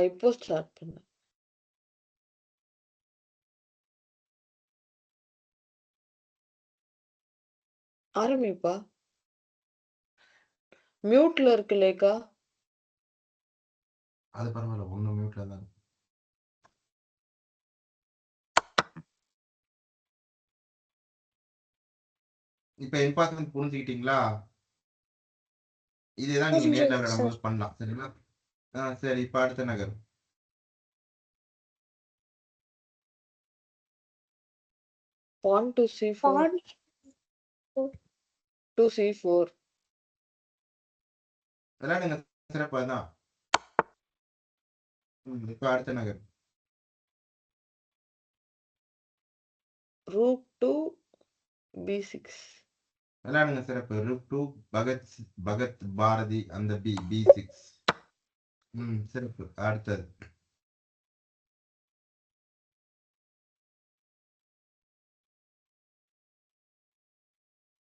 இப்போ ஸ்டார்ட் பண்ணு. ஆரம்பிப்பா. மியூட்ல இருக்கு லேக்கா. அது பரவாயில்ல, ஒன்றும் மியூட்ல தான். இப்போ இம்பார்ட்டன்ட் புரிஞ்சுக்கிட்டீங்களா? இதேதான் நீங்க நேர்ல விளையாடும்போது பண்ணலாம். சரிங்களா? சரி, இப்போ அடுத்த நகர். Pawn to c4. to c4. விளையாடுங்க, சிறப்பாக தான். இப்போ அடுத்த நகர். rook to b6. விளையாடுங்க, சிறப்பு. ரூக் டூ பகத் பாரதி அந்த பி6. சிறப்பு. அடுத்தது